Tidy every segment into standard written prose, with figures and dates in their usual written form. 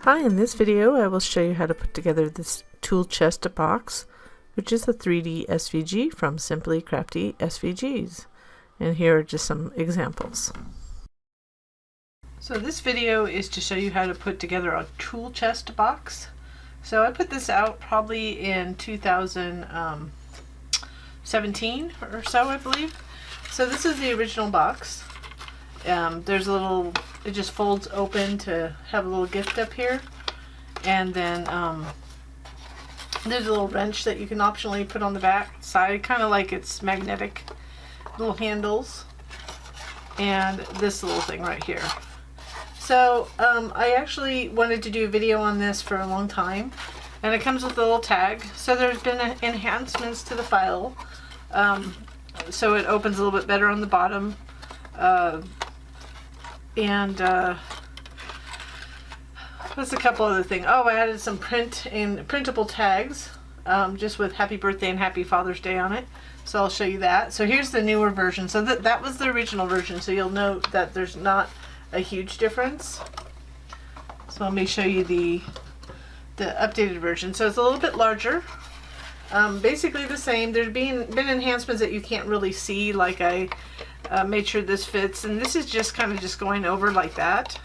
Hi, in this video I will show you how to put together this tool chest box, which is a 3D SVG from Simply Crafty SVGs. And here are just some examples. So this video is to show you how to put together a tool chest box. So I put this out probably in 2017 or so, I believe. So this is the original box. There's a little, it just folds open to have a little gift up here, and then there's a little wrench that you can optionally put on the back side, kind of like it's magnetic little handles, and this little thing right here. So I actually wanted to do a video on this for a long time, and it comes with a little tag. So there's been enhancements to the file, so it opens a little bit better on the bottom. What's a couple other things? Oh, I added some printable tags, just with Happy Birthday and Happy Father's Day on it. So I'll show you that. So here's the newer version. So that was the original version. So you'll note that there's not a huge difference. So let me show you the updated version. So it's a little bit larger. Basically the same. There's been enhancements that you can't really see, like I made sure this fits, and this is just kind of just going over like that,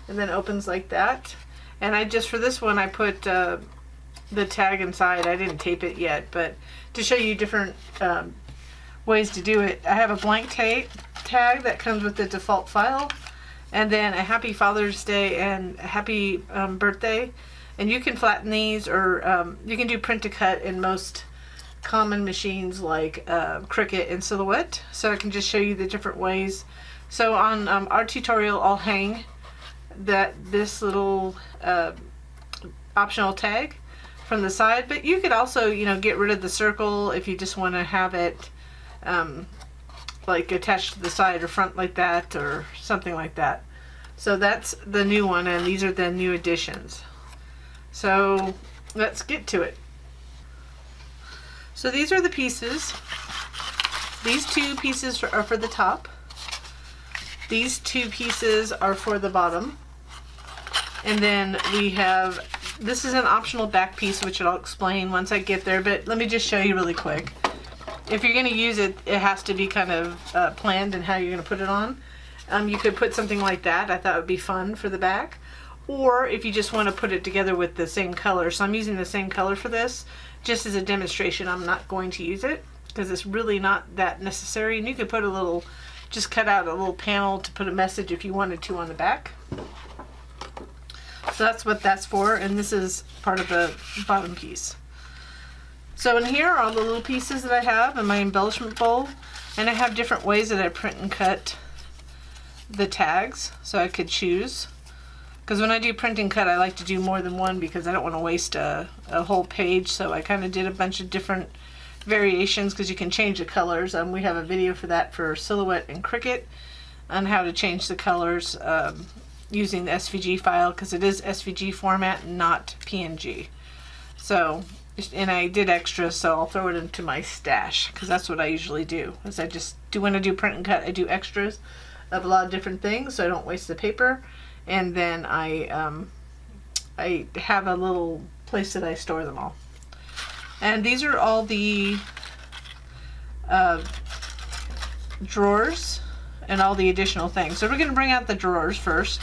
and then opens like that. And I just, for this one, I put the tag inside. I didn't tape it yet, but to show you different ways to do it, I have a blank tag that comes with the default file, and then a Happy Father's Day and a Happy Birthday. And you can flatten these, or you can do print to cut in most common machines like Cricut and Silhouette. So I can just show you the different ways. So on our tutorial, I'll hang this little optional tag from the side, but you could also, you know, get rid of the circle if you just want to have it like attached to the side or front like that, or something like that. So that's the new one, and these are the new additions. So let's get to it. So these are the pieces. These two pieces are for the top. These two pieces are for the bottom. And then we have, this is an optional back piece, which I'll explain once I get there, but let me just show you really quick. If you're going to use it, it has to be kind of planned in how you're going to put it on. You could put something like that. I thought it would be fun for the back. Or if you just want to put it together with the same color. So I'm using the same color for this, just as a demonstration. I'm not going to use it because it's really not that necessary. And you could put a little, just cut out a little panel to put a message if you wanted to on the back. So that's what that's for, and this is part of the bottom piece. So in here are all the little pieces that I have in my embellishment bowl, and I have different ways that I print and cut the tags, so I could choose. Because when I do print and cut, I like to do more than one because I don't want to waste a whole page. So I kind of did a bunch of different variations because you can change the colors. We have a video for that for Silhouette and Cricut on how to change the colors using the SVG file, because it is SVG format, not PNG. So, and I did extras, so I'll throw it into my stash because that's what I usually do. Is I just do, when I do print and cut, I do extras of a lot of different things so I don't waste the paper. And then I have a little place that I store them all. And these are all the drawers and all the additional things. So we're going to bring out the drawers first.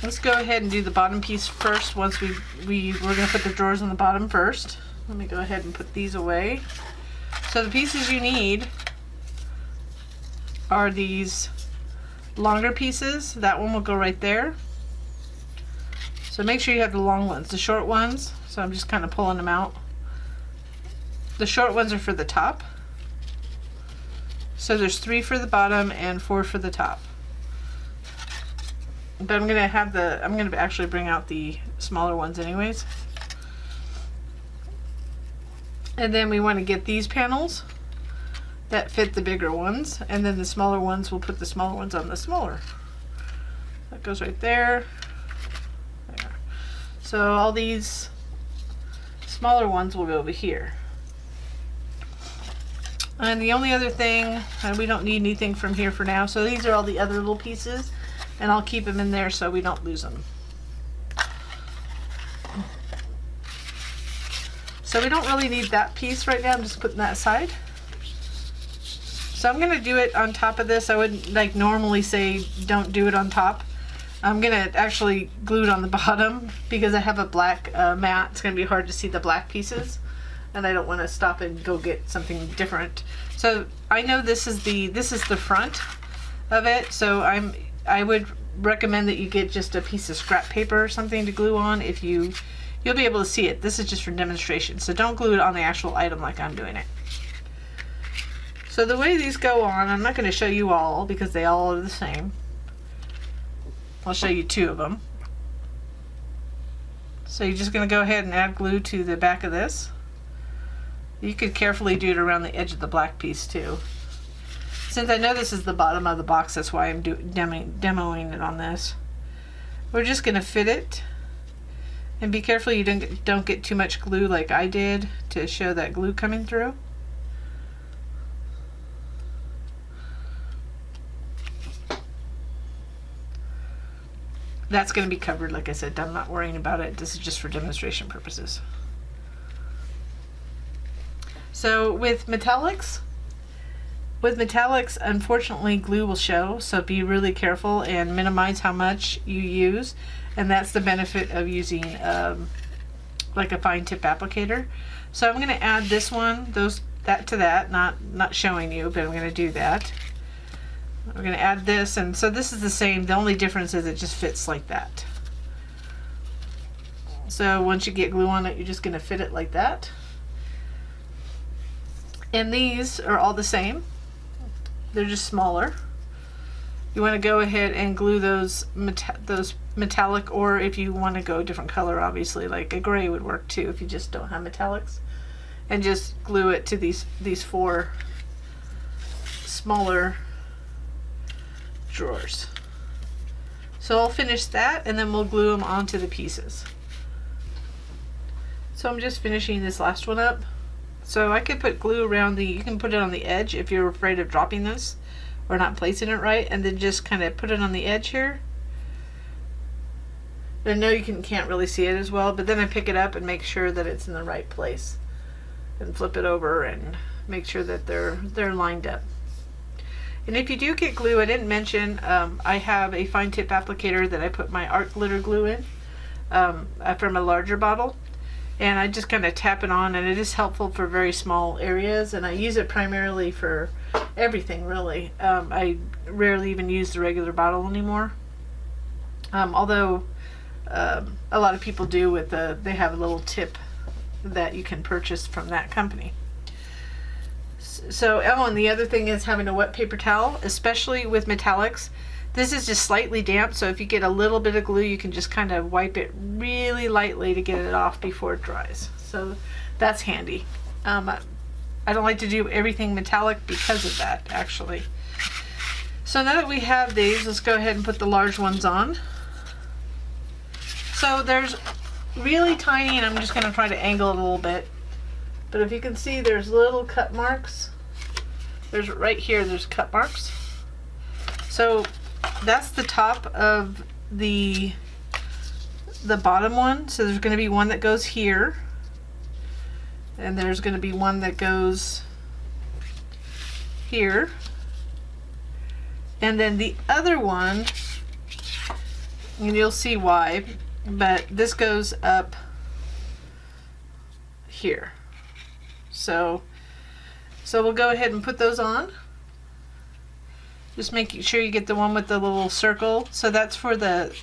Let's go ahead and do the bottom piece first. Once we're going to put the drawers on the bottom first. Let me go ahead and put these away. So the pieces you need are these longer pieces. That one will go right there. So make sure you have the long ones. The short ones, so I'm just kind of pulling them out. The short ones are for the top. So there's 3 for the bottom and 4 for the top. But I'm gonna actually bring out the smaller ones anyways. And then we want to get these panels that fit the bigger ones, and then the smaller ones, we'll put the smaller ones on the smaller. That goes right there. There. So all these smaller ones will go over here. And the only other thing, and we don't need anything from here for now, so these are all the other little pieces and I'll keep them in there so we don't lose them. So we don't really need that piece right now. I'm just putting that aside. So I'm gonna do it on top of this. I wouldn't like normally say don't do it on top. I'm gonna actually glue it on the bottom because I have a black mat. It's gonna be hard to see the black pieces, and I don't want to stop and go get something different. So I know this is the front of it. So I would recommend that you get just a piece of scrap paper or something to glue on. If you'll be able to see it. This is just for demonstration. So don't glue it on the actual item like I'm doing it. So the way these go on, I'm not going to show you all because they all are the same. I'll show you 2 of them. So you're just going to go ahead and add glue to the back of this. You could carefully do it around the edge of the black piece too. Since I know this is the bottom of the box, that's why I'm demoing it on this. We're just going to fit it. And be careful you don't get too much glue like I did to show that glue coming through. That's going to be covered, like I said. I'm not worrying about it. This is just for demonstration purposes. So with metallics, unfortunately glue will show, so be really careful and minimize how much you use. And that's the benefit of using like a fine tip applicator. So I'm going to add this one, that to that, not showing you, but I'm going to do that. We're going to add this, and so this is the same. The only difference is it just fits like that. So once you get glue on it, you're just going to fit it like that. And these are all the same. They're just smaller. You want to go ahead and glue those metallic, or if you want to go a different color, obviously, like a gray would work too if you just don't have metallics. And just glue it to these 4 smaller drawers. So I'll finish that and then we'll glue them onto the pieces. So I'm just finishing this last one up. So I could put glue around you can put it on the edge if you're afraid of dropping this or not placing it right, and then just kind of put it on the edge here. I know you can't really see it as well, but then I pick it up and make sure that it's in the right place and flip it over and make sure that they're lined up. And if you do get glue, I didn't mention, I have a fine tip applicator that I put my art glitter glue in from a larger bottle. And I just kind of tap it on, and it is helpful for very small areas, and I use it primarily for everything really. I rarely even use the regular bottle anymore. Although a lot of people do with they have a little tip that you can purchase from that company. So, and the other thing is having a wet paper towel, especially with metallics. This is just slightly damp, so if you get a little bit of glue, you can just kind of wipe it really lightly to get it off before it dries. So that's handy. I don't like to do everything metallic because of that, actually. So now that we have these, let's go ahead and put the large ones on. So there's really tiny, and I'm just going to try to angle it a little bit. But if you can see, there's little cut marks. There's right here, there's cut marks. So that's the top of the bottom one. So there's going to be one that goes here, and there's going to be one that goes here, and then the other one, and you'll see why, but this goes up here. So we'll go ahead and put those on. Just make sure you get the one with the little circle. So that's for the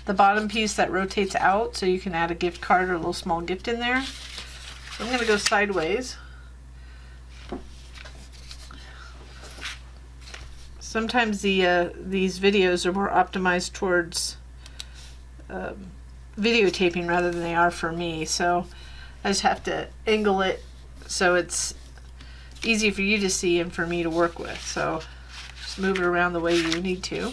bottom piece that rotates out, so you can add a gift card or a little small gift in there. So I'm going to go sideways. Sometimes these videos are more optimized towards videotaping rather than they are for me. So I just have to angle it so it's easy for you to see and for me to work with. So just move it around the way you need to.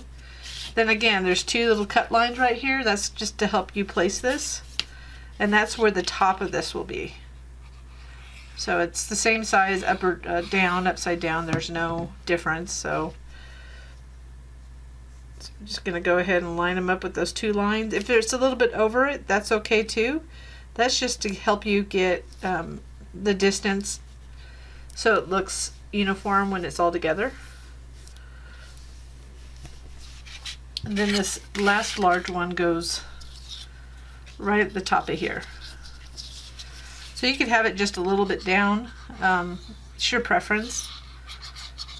Then again, there's 2 little cut lines right here. That's just to help you place this. And that's where the top of this will be. So it's the same size, up or down, upside down. There's no difference. So So I'm just going to go ahead and line them up with those 2 lines. If it's a little bit over it, that's okay too. That's just to help you get the distance so it looks uniform when it's all together. And then this last large one goes right at the top of here. So you could have it just a little bit down. It's your preference.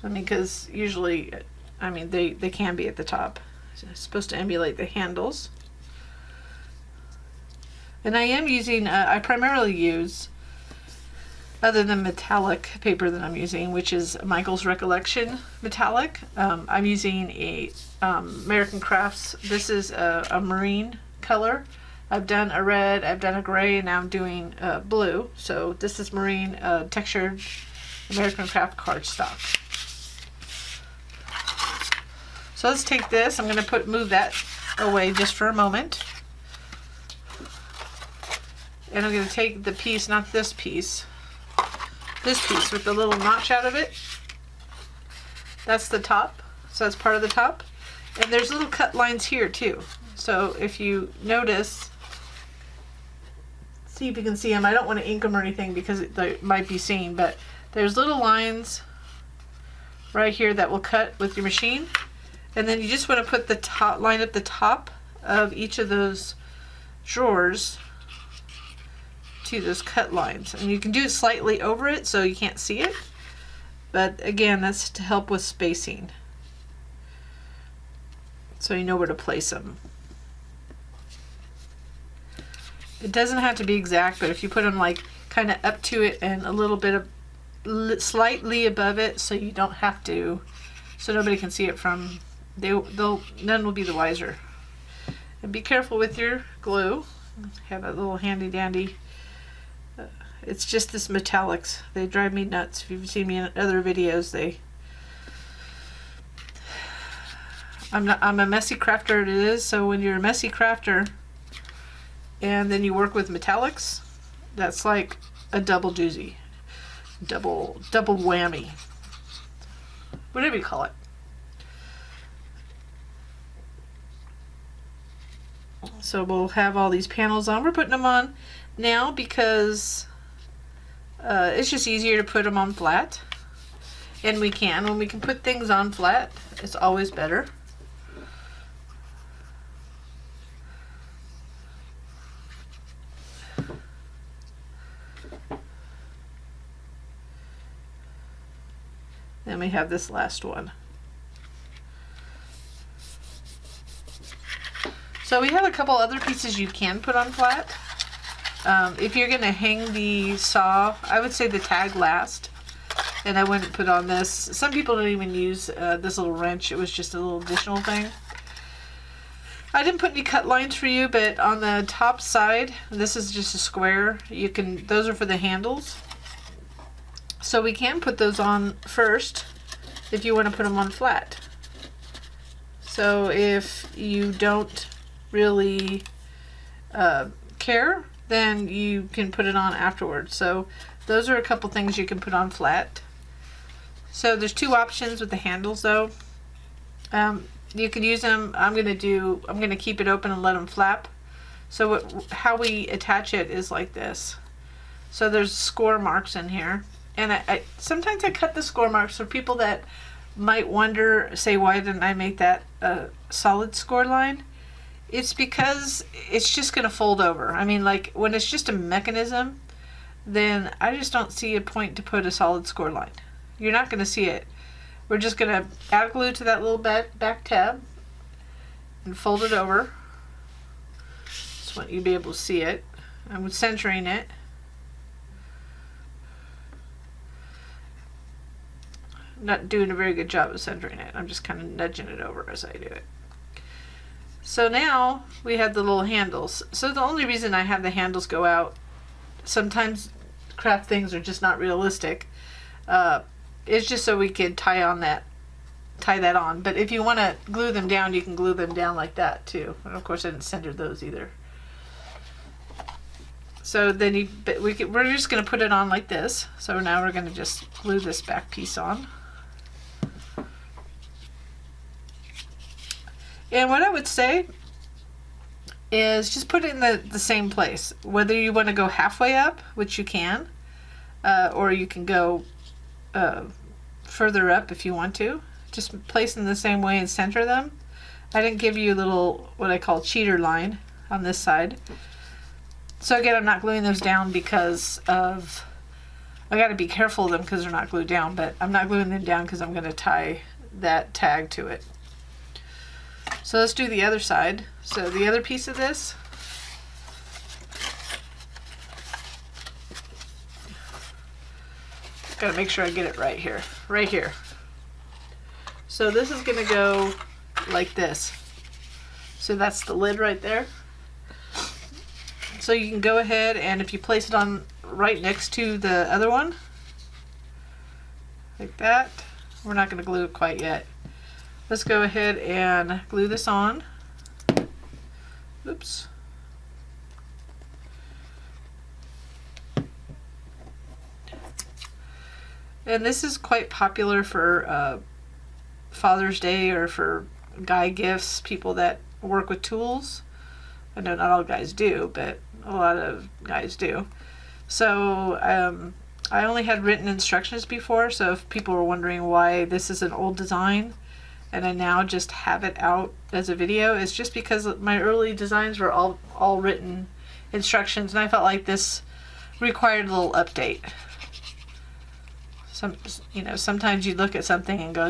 I mean, because usually, I mean, they can be at the top. It's supposed to emulate the handles. And I am using, I primarily use, other than metallic paper that I'm using, which is Michael's Recollection metallic. I'm using a American Crafts. This is a marine color. I've done a red, I've done a gray, and now I'm doing blue. So this is marine textured American Craft cardstock. So let's take this. I'm going to move that away just for a moment. And I'm going to take the piece, not this piece with the little notch out of it. That's the top. So that's part of the top. And there's little cut lines here too. So if you notice, see if you can see them. I don't want to ink them or anything because they might be seen, but there's little lines right here that will cut with your machine. And then you just want to put the top, line up the top of each of those drawers to those cut lines. And you can do it slightly over it so you can't see it. But again, that's to help with spacing. So you know where to place them. It doesn't have to be exact, but if you put them like kind of up to it and a little bit of slightly above it, so you don't have to, so nobody can see it from, none will be the wiser. And be careful with your glue. Have a little handy dandy. It's just this metallics. They drive me nuts. If you've seen me in other videos, I'm a messy crafter, it is. So when you're a messy crafter and then you work with metallics, that's like a double doozy, double whammy, whatever you call it. So we'll have all these panels on. We're putting them on now because it's just easier to put them on flat. And when we can put things on flat, it's always better. Then we have this last one. So we have a couple other pieces you can put on flat. If you're going to hang the saw, I would say the tag last. And I wouldn't put on this. Some people don't even use this little wrench. It was just a little additional thing. I didn't put any cut lines for you, but on the top side, this is just a square. Those are for the handles. So we can put those on first if you want to put them on flat. So if you don't really care, then you can put it on afterwards. So those are a couple things you can put on flat. So there's 2 options with the handles though. You can use them. I'm going to keep it open and let them flap. So how we attach it is like this. So there's score marks in here. And I sometimes I cut the score marks for people that might wonder, say, why didn't I make that a solid score line? It's because it's just going to fold over. I mean, like when it's just a mechanism, then I just don't see a point to put a solid score line. You're not going to see it. We're just going to add glue to that little back tab and fold it over. Just want you to be able to see it. I'm centering it. Not doing a very good job of centering it. I'm just kind of nudging it over as I do it. So now we have the little handles. So the only reason I have the handles go out, sometimes craft things are just not realistic, it's just so we can tie that on. But if you want to glue them down, you can glue them down like that too. And of course I didn't center those either. So then we're just going to put it on like this. So now we're going to just glue this back piece on. And what I would say is just put it in the same place. Whether you want to go halfway up, which you can, or you can go further up if you want to. Just place them the same way and center them. I didn't give you a little, what I call cheater line on this side. So again, I'm not gluing those down because of, I got to be careful of them because they're not glued down, but I'm not gluing them down because I'm going to tie that tag to it. So let's do the other side. So the other piece of this, got to make sure I get it right here, right here. So this is going to go like this. So that's the lid right there. So you can go ahead and if you place it on right next to the other one, like that, we're not going to glue it quite yet. Let's go ahead and glue this on. Oops. And this is quite popular for Father's Day or for guy gifts, people that work with tools. I know not all guys do, but a lot of guys do. So I only had written instructions before, so if people were wondering why this is an old design and I now just have it out as a video, it's just because my early designs were all written instructions, and I felt like this required a little update. Sometimes you look at something and go,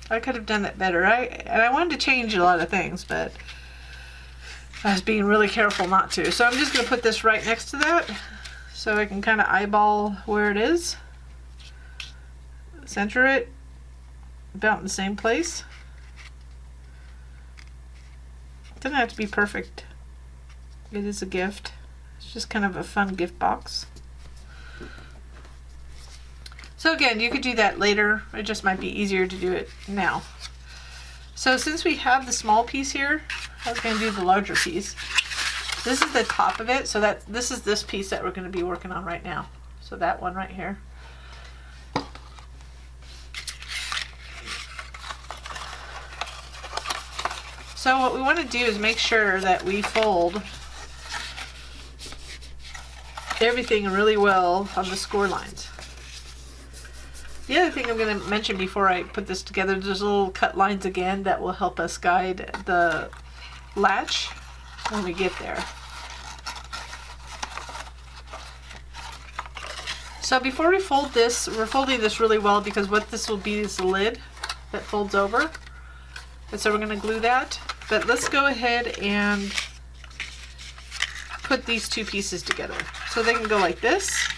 I could have done that better. And I wanted to change a lot of things, but I was being really careful not to. So I'm just going to put this right next to that so I can kind of eyeball where it is. Center it about in the same place. It doesn't have to be perfect. It is a gift. It's just kind of a fun gift box. So again, you could do that later. It just might be easier to do it now. So since we have the small piece here, I was going to do the larger piece. This is the top of it, so this is this piece that we're going to be working on right now. So that one right here. So what we want to do is make sure that we fold everything really well on the score lines. The other thing I'm going to mention before I put this together, there's little cut lines again that will help us guide the latch when we get there. So before we fold this, we're folding this really well because what this will be is the lid that folds over. And so we're going to glue that. But let's go ahead and put these two pieces together. So they can go like this.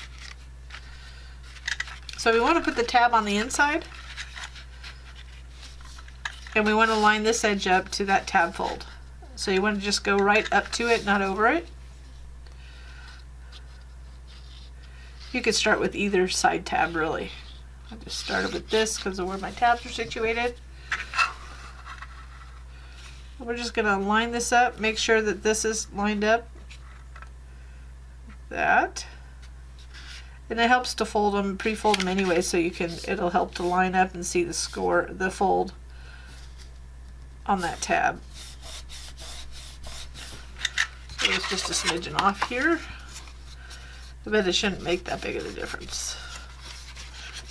So we want to put the tab on the inside. And we want to line this edge up to that tab fold. So you want to just go right up to it, not over it. You could start with either side tab really. I just started with this because of where my tabs are situated. We're just going to line this up, make sure that this is lined up. That. And it helps to fold them, pre-fold them anyway, so it'll help to line up and see the fold on that tab. So it's just a smidgen off here. I bet it shouldn't make that big of a difference.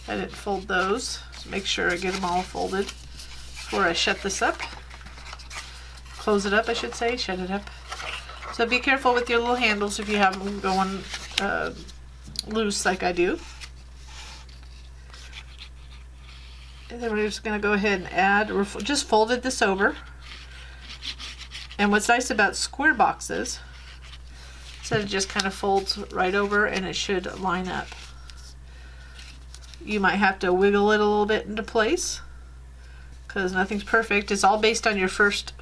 I didn't fold those, so make sure I get them all folded before I shut this up. Close it up, I should say, shut it up. So be careful with your little handles if you have them going loose like I do. And then we're just going to go ahead and add, just folded this over. And what's nice about square boxes is that it just kind of folds right over and it should line up. You might have to wiggle it a little bit into place because nothing's perfect. It's all based on your first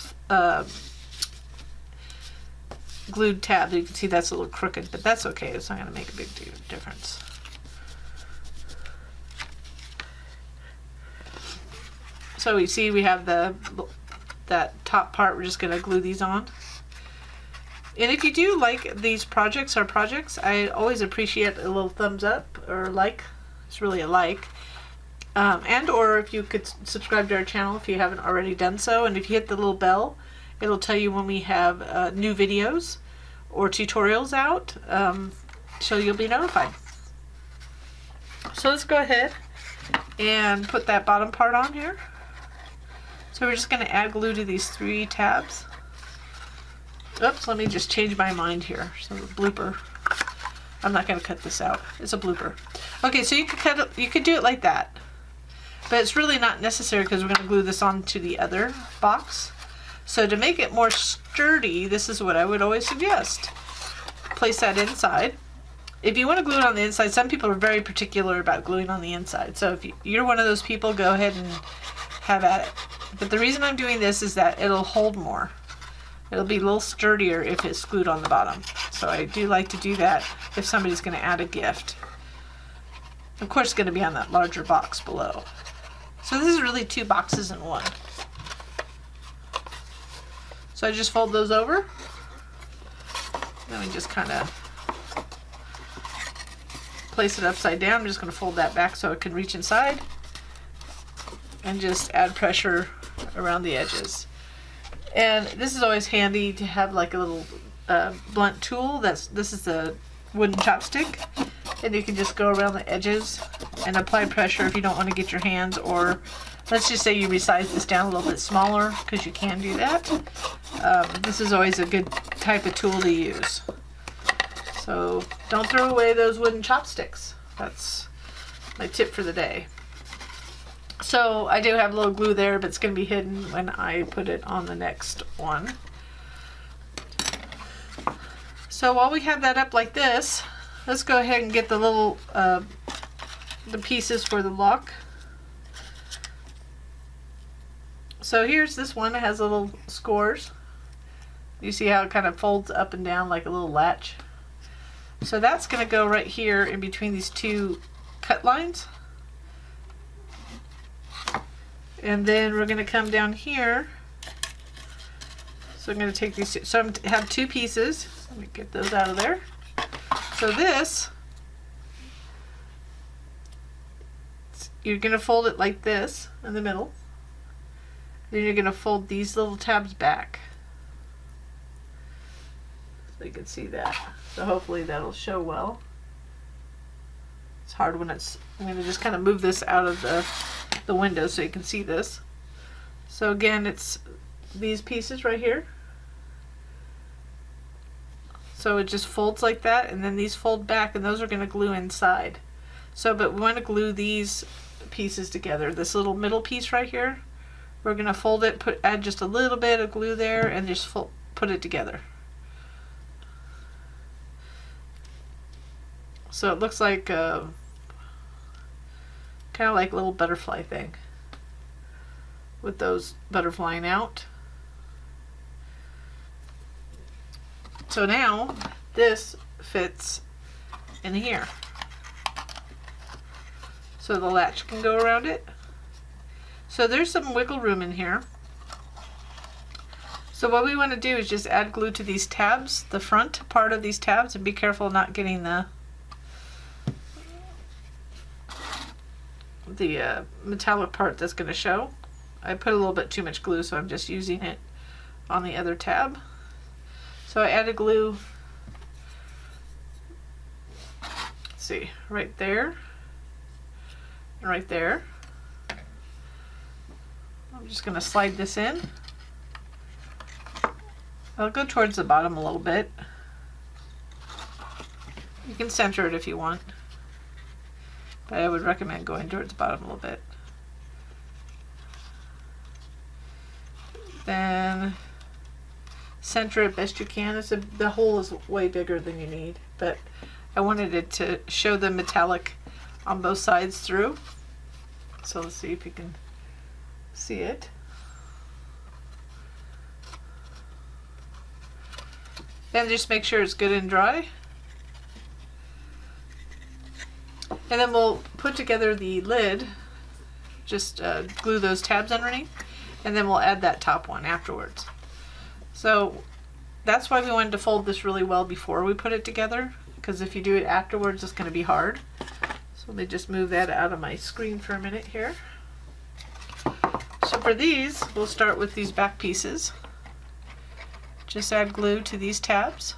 glued tab. You can see that's a little crooked, but that's okay. It's not going to make a big difference. So we see we have that top part. We're just going to glue these on. And if you do like these projects, I always appreciate a little thumbs up or like. It's really a like. And or if you could subscribe to our channel if you haven't already done so, and if you hit the little bell, it'll tell you when we have new videos or tutorials out, so you'll be notified. So let's go ahead and put that bottom part on here. So we're just going to add glue to these 3 tabs. Oops, let me just change my mind here. So the blooper. I'm not going to cut this out. It's a blooper. Okay, so you could cut it, you could do it like that. But it's really not necessary because we're going to glue this onto the other box. So to make it more sturdy, this is what I would always suggest. Place that inside. If you want to glue it on the inside, some people are very particular about gluing on the inside. So if you're one of those people, go ahead and have at it. But the reason I'm doing this is that it'll hold more. It'll be a little sturdier if it's glued on the bottom. So I do like to do that if somebody's going to add a gift. Of course, it's going to be on that larger box below. So this is really 2 boxes in one. So I just fold those over. Then we just kind of place it upside down. I'm just going to fold that back so it can reach inside. And just add pressure around the edges. And this is always handy to have like a little blunt tool. This is a wooden chopstick, and you can just go around the edges and apply pressure if you don't want to get your hands, or let's just say you resize this down a little bit smaller, because you can do that. This is always a good type of tool to use. So don't throw away those wooden chopsticks. That's my tip for the day. So I do have a little glue there, but it's going to be hidden when I put it on the next one. So while we have that up like this, let's go ahead and get the little the pieces for the lock. So here's this one that has little scores. You see how it kind of folds up and down like a little latch. So that's going to go right here in between these 2 cut lines. And then we're going to come down here. So I'm going to take these, so I have 2 pieces. Let me get those out of there. So this, you're going to fold it like this in the middle. Then you're going to fold these little tabs back. So you can see that. So hopefully that'll show well. It's hard when it's, I'm going to just kind of move this out of the window so you can see this. So again, it's these pieces right here. So it just folds like that, and then these fold back, and those are going to glue inside. So, but we want to glue these pieces together. This little middle piece right here, we're going to fold it, add just a little bit of glue there, and just put it together. So it looks like kind of like a little butterfly thing with those butterflying out. So now this fits in here. So the latch can go around it. So there's some wiggle room in here. So what we want to do is just add glue to these tabs, the front part of these tabs, and be careful not getting the metallic part that's going to show. I put a little bit too much glue, so I'm just using it on the other tab. So I added glue, let's see, right there and right there. I'm just going to slide this in. I'll go towards the bottom a little bit. You can center it if you want, but I would recommend going towards the bottom a little bit. Then center it best you can. The hole is way bigger than you need, but I wanted it to show the metallic on both sides through. So let's see if you can see it. Then just make sure it's good and dry. And then we'll put together the lid, just glue those tabs underneath, and then we'll add that top one afterwards. So that's why we wanted to fold this really well before we put it together, because if you do it afterwards, it's going to be hard. So let me just move that out of my screen for a minute here. So for these, we'll start with these back pieces. Just add glue to these tabs.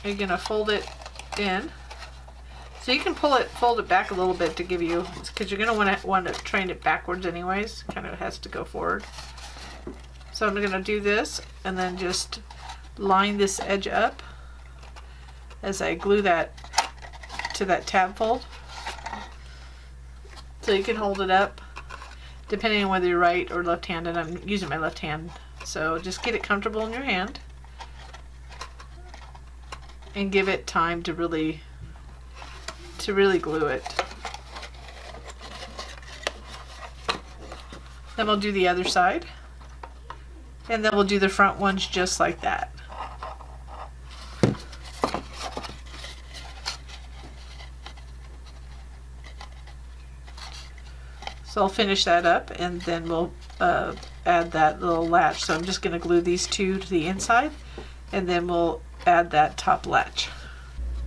You're going to fold it in. So you can fold it back a little bit to give you, because you're going to want to train it backwards anyways. Kind of has to go forward. So I'm going to do this and then just line this edge up as I glue that to that tab fold. So you can hold it up depending on whether you're right or left-handed. I'm using my left hand. So just get it comfortable in your hand and give it time to really glue it. Then we'll do the other side, and then we'll do the front ones just like that. So I'll finish that up, and then we'll add that little latch. So I'm just going to glue these two to the inside, and then we'll add that top latch.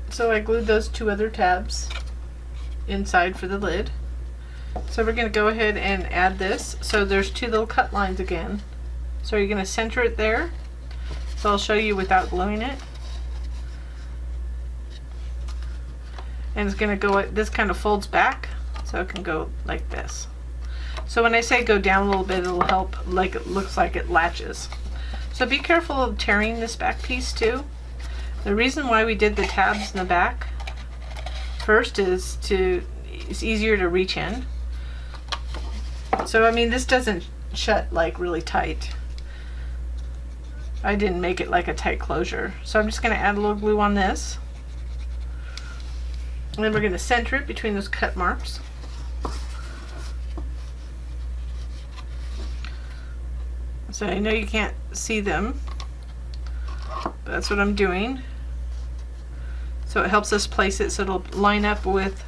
So I glued those two other tabs inside for the lid. So we're going to go ahead and add this. So there's two little cut lines again. So you're going to center it there. So I'll show you without gluing it. And it's going to go, this kind of folds back, so it can go like this. So when I say go down a little bit, it'll help, like it looks like it latches. So be careful of tearing this back piece too. The reason why we did the tabs in the back first is it's easier to reach in. So I mean, this doesn't shut like really tight. I didn't make it like a tight closure. So I'm just going to add a little glue on this. And then we're going to center it between those cut marks. So I know you can't see them, but that's what I'm doing. So it helps us place it so it'll line up with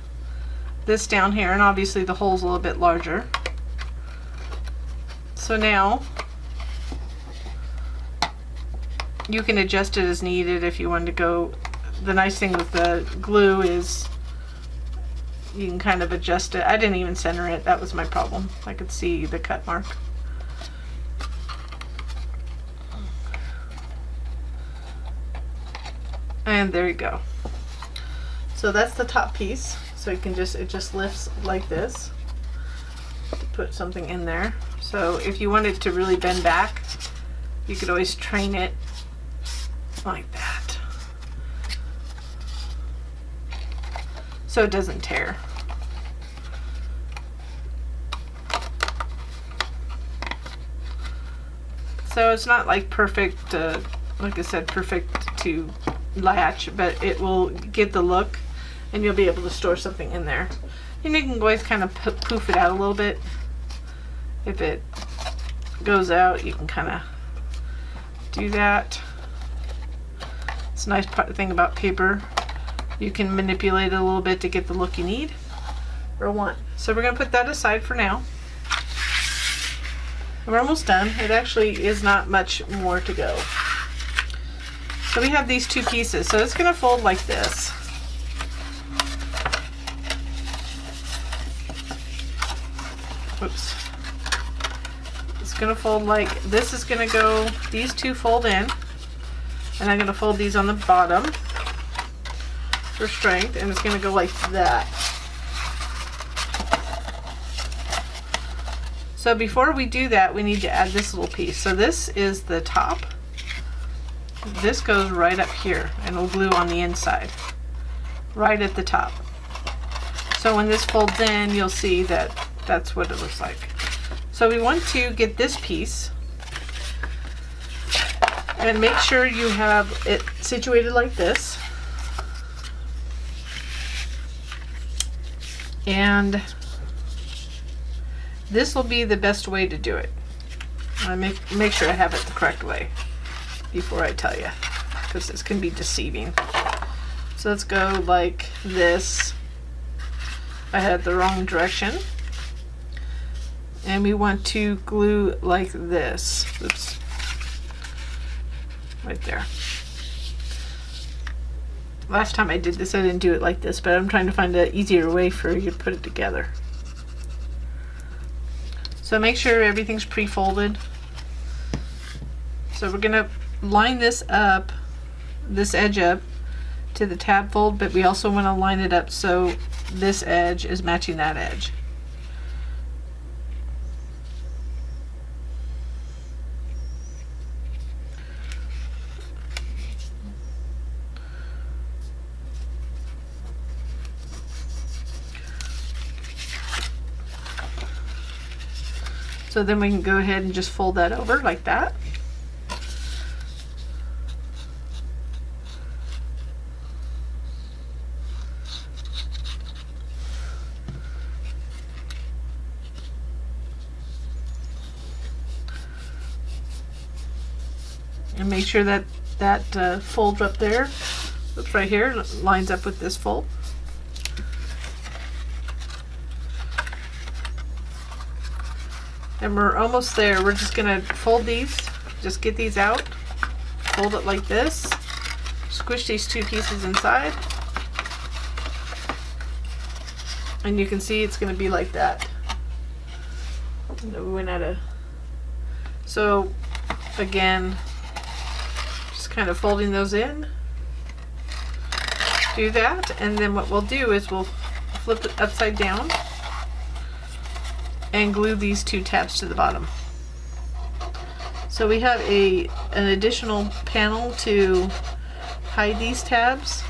this down here, and obviously the hole's a little bit larger. So now you can adjust it as needed if you want to go. The nice thing with the glue is you can kind of adjust it. I didn't even center it. That was my problem. I could see the cut mark. And there you go. So that's the top piece. So you can it just lifts like this. Put something in there. So if you want it to really bend back, you could always train it like that, so it doesn't tear. So it's not like perfect, like I said, perfect to latch, but it will get the look, and you'll be able to store something in there. And you can always kind of poof it out a little bit. If it goes out, you can kind of do that. It's a nice thing about paper. You can manipulate it a little bit to get the look you need or want. So we're going to put that aside for now. We're almost done. It actually is not much more to go. So we have these two pieces. So it's going to fold like this. Oops. It's going to fold like this. Is going to go, these two fold in, and I'm going to fold these on the bottom for strength, and it's going to go like that. So before we do that, we need to add this little piece. So this is the top. This goes right up here, and we'll glue on the inside, right at the top. So when this folds in, you'll see that that's what it looks like. So we want to get this piece and make sure you have it situated like this. And this will be the best way to do it. I make sure I have it the correct way before I tell you, because this can be deceiving. So let's go like this. I had the wrong direction. And we want to glue like this. Oops. Right there. last time I did this, I didn't do it like this, but I'm trying to find an easier way for you to put it together. So make sure everything's pre-folded. So we're gonna line this up, this edge up to the tab fold, but we also want to line it up so this edge is matching that edge. So then we can go ahead and just fold that over like that. And make sure that that fold up there, oops, right here, lines up with this fold. And we're almost there. We're just gonna fold these, just get these out, fold it like this, squish these two pieces inside, and you can see it's gonna be like that. We went out of, so again, just kind of folding those in, do that, and then what we'll do is we'll flip it upside down and glue these two tabs to the bottom. So we have an additional panel to hide these tabs.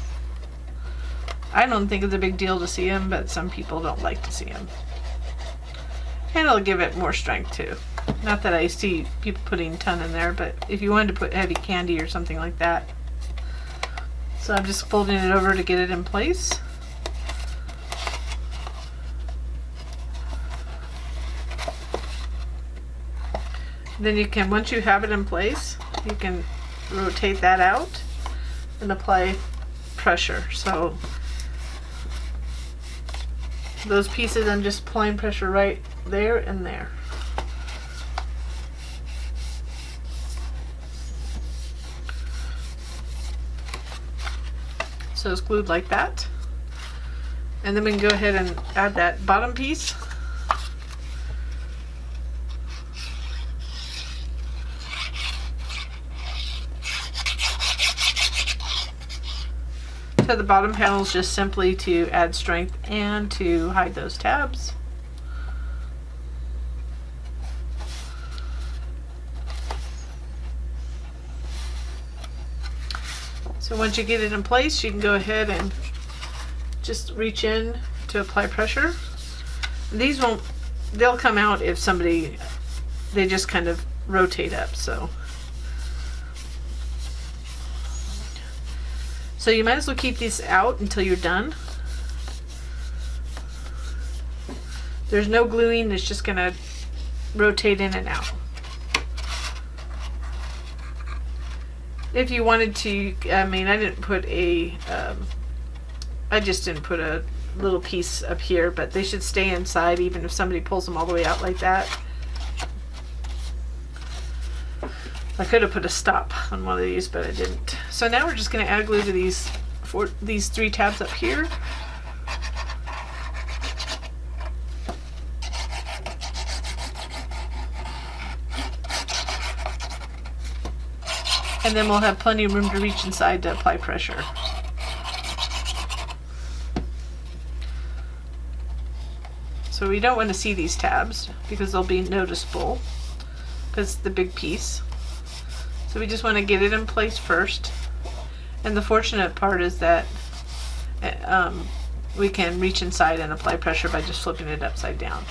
I don't think it's a big deal to see them, but some people don't like to see them. And it'll give it more strength too. Not that I see people putting a ton in there, but if you wanted to put heavy candy or something like that. So I'm just folding it over to get it in place. Then you can, once you have it in place, you can rotate that out and apply pressure. So those pieces, I'm just applying pressure right there and there. So it's glued like that. And then we can go ahead and add that bottom piece. So the bottom panel is just simply to add strength and to hide those tabs. So once you get it in place, you can go ahead and just reach in to apply pressure. These won't, they'll come out if somebody, they just kind of rotate up, so. So you might as well keep these out until you're done. There's no gluing, it's just gonna rotate in and out. If you wanted to, I mean, I didn't put a, I just didn't put a little piece up here, but they should stay inside even if somebody pulls them all the way out like that. I could have put a stop on one of these, but I didn't. So now we're just going to add glue to these three tabs up here. And then we'll have plenty of room to reach inside to apply pressure. So we don't want to see these tabs because they'll be noticeable because it's the big piece. So we just want to get it in place first. And the fortunate part is that we can reach inside and apply pressure by just flipping it upside down.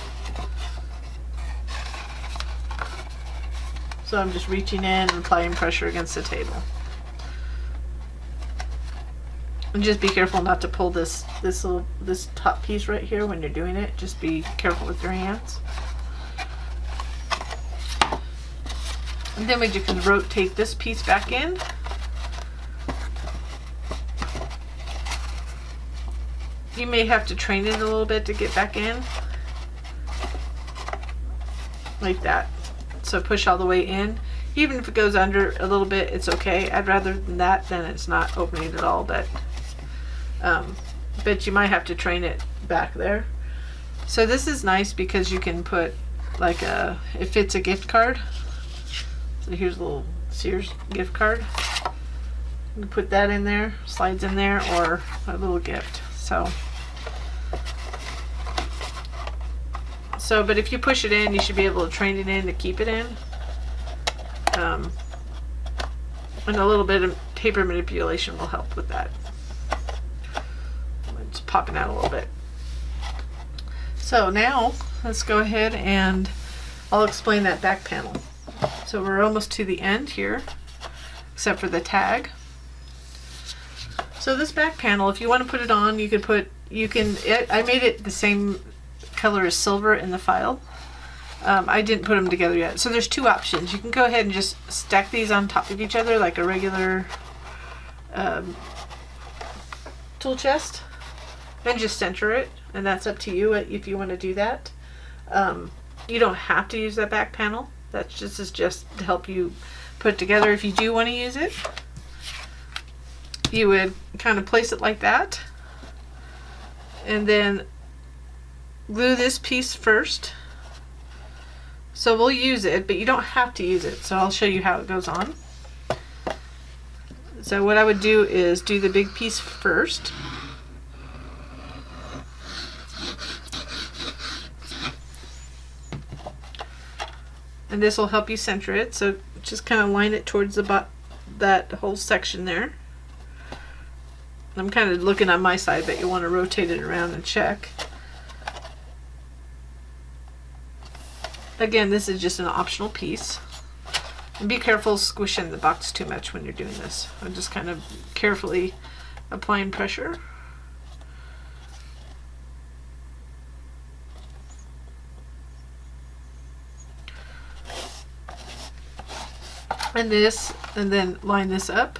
So I'm just reaching in and applying pressure against the table. And just be careful not to pull this top piece right here when you're doing it. Just be careful with your hands. And then we just can rotate this piece back in. You may have to train it a little bit to get back in. Like that. So push all the way in. Even if it goes under a little bit, it's okay. I'd rather than that than it's not opening at all, but but you might have to train it back there. So this is nice because you can put like it fits a gift card. So here's a little Sears gift card. You can put that in there, slides in there, or a little gift. So, but if you push it in, you should be able to train it in to keep it in. And a little bit of paper manipulation will help with that. It's popping out a little bit. So now let's go ahead and I'll explain that back panel. So we're almost to the end here, except for the tag. So this back panel, if you want to put it on, you could put, I made it the same color as silver in the file. I didn't put them together yet. So there's two options. You can go ahead and just stack these on top of each other like a regular tool chest, and just center it, and that's up to you if you want to do that. You don't have to use that back panel. That's just to help you put it together. If you do want to use it, you would kind of place it like that, and then glue this piece first. So we'll use it, but you don't have to use it. So I'll show you how it goes on. So what I would do is do the big piece first. And this will help you center it. So just kind of line it towards that whole section there. I'm kind of looking on my side, but you want to rotate it around and check. Again, this is just an optional piece. And be careful squishing the box too much when you're doing this. I'm just kind of carefully applying pressure. And then line this up.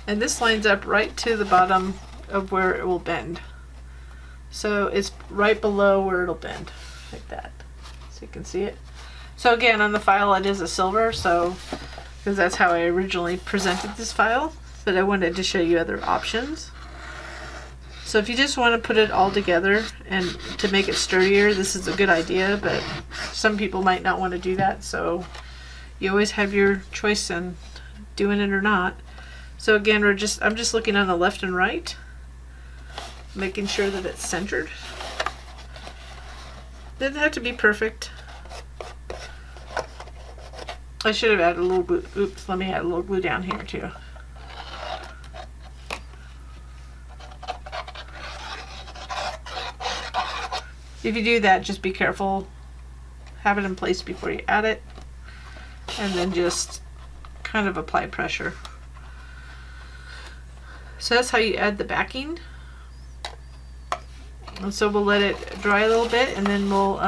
And this lines up right to the bottom of where it will bend. So it's right below where it'll bend, like that. So you can see it. So again, on the file it is a silver, so because that's how I originally presented this file, but I wanted to show you other options. So if you just want to put it all together and to make it sturdier, this is a good idea, but some people might not want to do that, so you always have your choice in doing it or not. So again, I'm just looking on the left and right, making sure that it's centered. Doesn't have to be perfect. I should have added a little glue. Oops, let me add a little glue down here too. If you do that, just be careful. Have it in place before you add it. And then just kind of apply pressure. So that's how you add the backing. And so we'll let it dry a little bit, and then we'll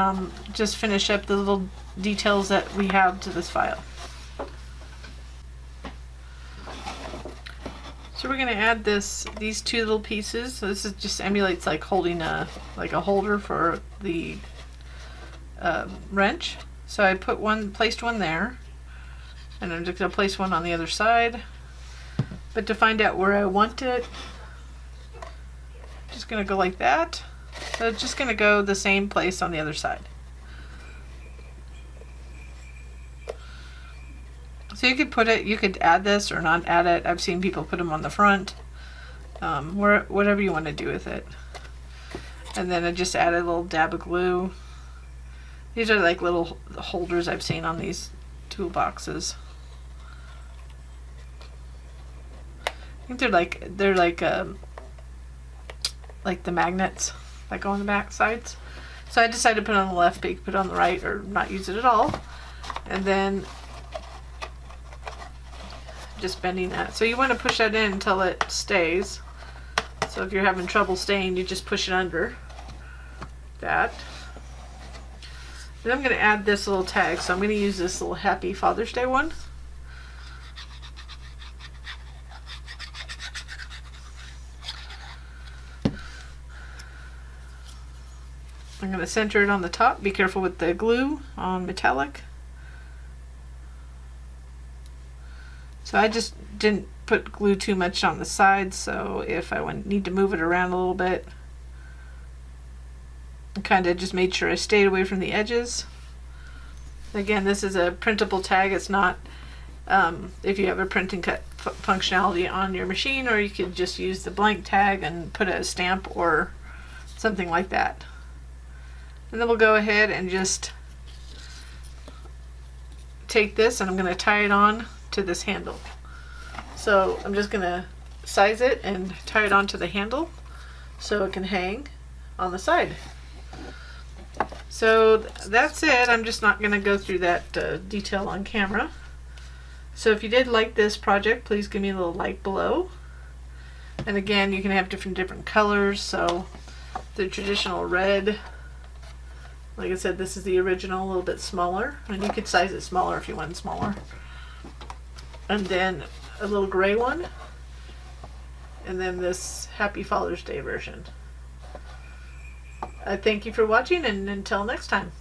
just finish up the little details that we have to this file. So we're going to add these two little pieces. So this is just emulates like holding a holder for the wrench. So I placed one there, and I'm just going to place one on the other side. But to find out where I want it, I'm just going to go like that. So it's just going to go the same place on the other side. So you could add this or not add it. I've seen people put them on the front, whatever you want to do with it. And then I just added a little dab of glue. These are like little holders I've seen on these toolboxes. I think they're like the magnets that go on the back sides. So I decided to put it on the left, but you can put it on the right or not use it at all. And then just bending that. So you want to push that in until it stays. So if you're having trouble staying, you just push it under that. Then I'm going to add this little tag. So I'm going to use this little Happy Father's Day one. I'm going to center it on the top. Be careful with the glue on metallic. So I just didn't put glue too much on the sides, so if I need to move it around a little bit, I kind of just made sure I stayed away from the edges. Again, this is a printable tag. It's not if you have a print and cut functionality on your machine, or you could just use the blank tag and put a stamp or something like that. And then we'll go ahead and just take this, and I'm going to tie it on to this handle. So I'm just going to size it and tie it onto the handle so it can hang on the side. So that's it. I'm just not going to go through that detail on camera. So if you did like this project, please give me a little like below. And again, you can have different colors. So the traditional red, like I said, this is the original, a little bit smaller, and you could size it smaller if you want smaller. And then a little gray one, and then this Happy Father's Day version. I thank you for watching, and until next time.